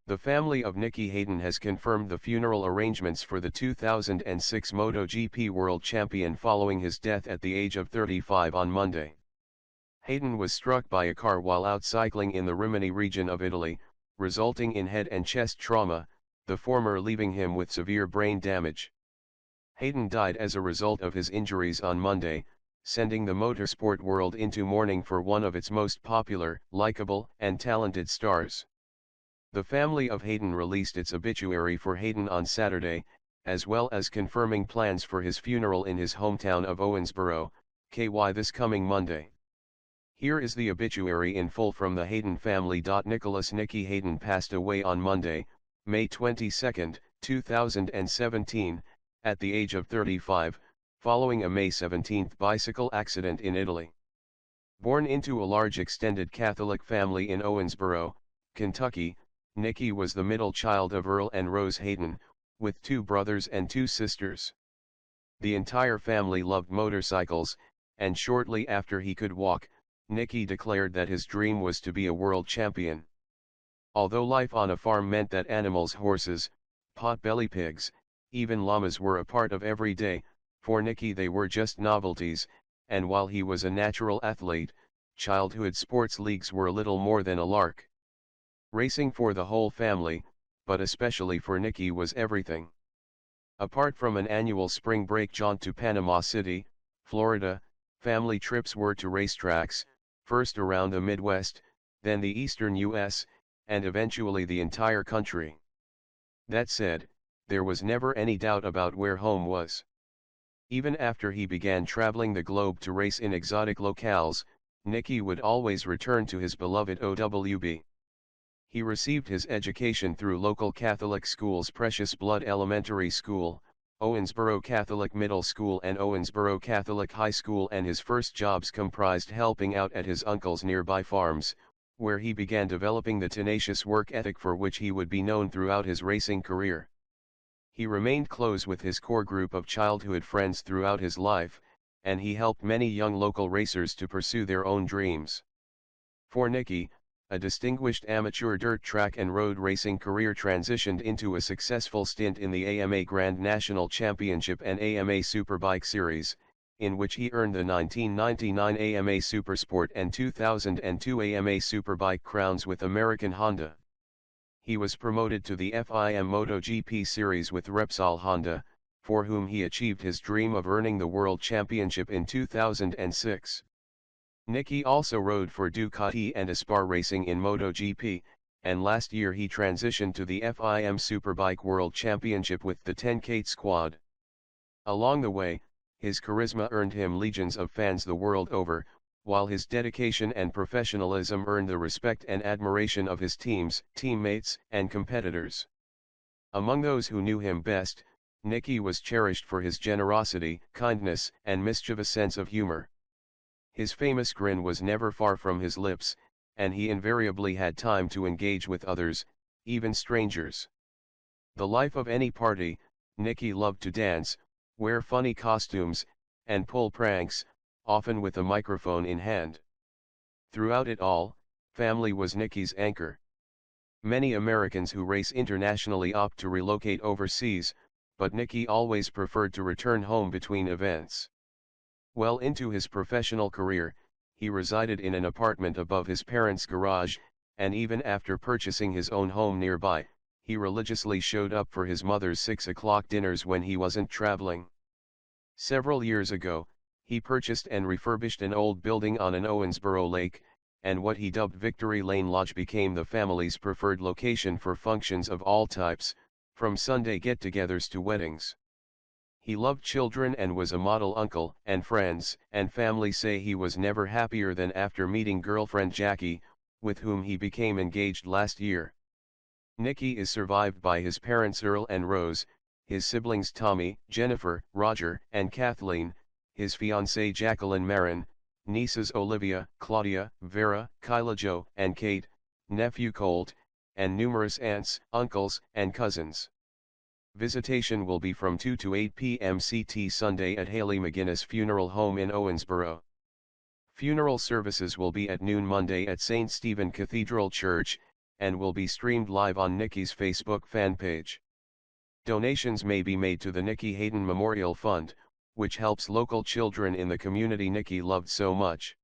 The family of Nicky Hayden has confirmed the funeral arrangements for the 2006 MotoGP World Champion following his death at the age of 35 on Monday. Hayden was struck by a car while out cycling in the Rimini region of Italy, resulting in head and chest trauma, the former leaving him with severe brain damage. Hayden died as a result of his injuries on Monday, sending the motorsport world into mourning for one of its most popular, likable, and talented stars. The family of Hayden released its obituary for Hayden on Saturday, as well as confirming plans for his funeral in his hometown of Owensboro, KY this coming Monday. Here is the obituary in full from the Hayden family.Nicholas. Nicky Hayden passed away on Monday, May 22, 2017, at the age of 35, following a May 17 bicycle accident in Italy. Born into a large extended Catholic family in Owensboro, Kentucky, Nicky was the middle child of Earl and Rose Hayden, with 2 brothers and 2 sisters. The entire family loved motorcycles, and shortly after he could walk, Nicky declared that his dream was to be a world champion. Although life on a farm meant that animals, horses, pot-belly pigs, even llamas were a part of every day, for Nicky they were just novelties, and while he was a natural athlete, childhood sports leagues were little more than a lark. Racing for the whole family, but especially for Nicky, was everything. Apart from an annual spring break jaunt to Panama City, Florida, family trips were to racetracks, first around the Midwest, then the eastern U.S., and eventually the entire country. That said, there was never any doubt about where home was. Even after he began traveling the globe to race in exotic locales, Nicky would always return to his beloved OWB. He received his education through local Catholic schools: Precious Blood Elementary School, Owensboro Catholic Middle School and Owensboro Catholic High School, and his first jobs comprised helping out at his uncle's nearby farms, where he began developing the tenacious work ethic for which he would be known throughout his racing career. He remained close with his core group of childhood friends throughout his life, and he helped many young local racers to pursue their own dreams. For Nicky, a distinguished amateur dirt track and road racing career transitioned into a successful stint in the AMA Grand National Championship and AMA Superbike Series, in which he earned the 1999 AMA Supersport and 2002 AMA Superbike crowns with American Honda. He was promoted to the FIM MotoGP Series with Repsol Honda, for whom he achieved his dream of earning the World Championship in 2006. Nicky also rode for Ducati and Aspar Racing in MotoGP, and last year he transitioned to the FIM Superbike World Championship with the 10K squad. Along the way, his charisma earned him legions of fans the world over, while his dedication and professionalism earned the respect and admiration of his teams, teammates, and competitors. Among those who knew him best, Nicky was cherished for his generosity, kindness, and mischievous sense of humor. His famous grin was never far from his lips, and he invariably had time to engage with others, even strangers. The life of any party, Nicky loved to dance, wear funny costumes, and pull pranks, often with a microphone in hand. Throughout it all, family was Nicky's anchor. Many Americans who race internationally opt to relocate overseas, but Nicky always preferred to return home between events. Well into his professional career, he resided in an apartment above his parents' garage, and even after purchasing his own home nearby, he religiously showed up for his mother's 6 o'clock dinners when he wasn't traveling. Several years ago, he purchased and refurbished an old building on an Owensboro lake, and what he dubbed Victory Lane Lodge became the family's preferred location for functions of all types, from Sunday get-togethers to weddings. He loved children and was a model uncle, and friends and family say he was never happier than after meeting girlfriend Jackie, with whom he became engaged last year. Nicky is survived by his parents Earl and Rose, his siblings Tommy, Jennifer, Roger, and Kathleen, his fiancée Jacqueline Marin, nieces Olivia, Claudia, Vera, Kyla Jo, and Kate, nephew Colt, and numerous aunts, uncles, and cousins. Visitation will be from 2 to 8 p.m. CT Sunday at Haley McGuinness Funeral Home in Owensboro. Funeral services will be at noon Monday at St. Stephen Cathedral Church, and will be streamed live on Nicky's Facebook fan page. Donations may be made to the Nicky Hayden Memorial Fund, which helps local children in the community Nicky loved so much.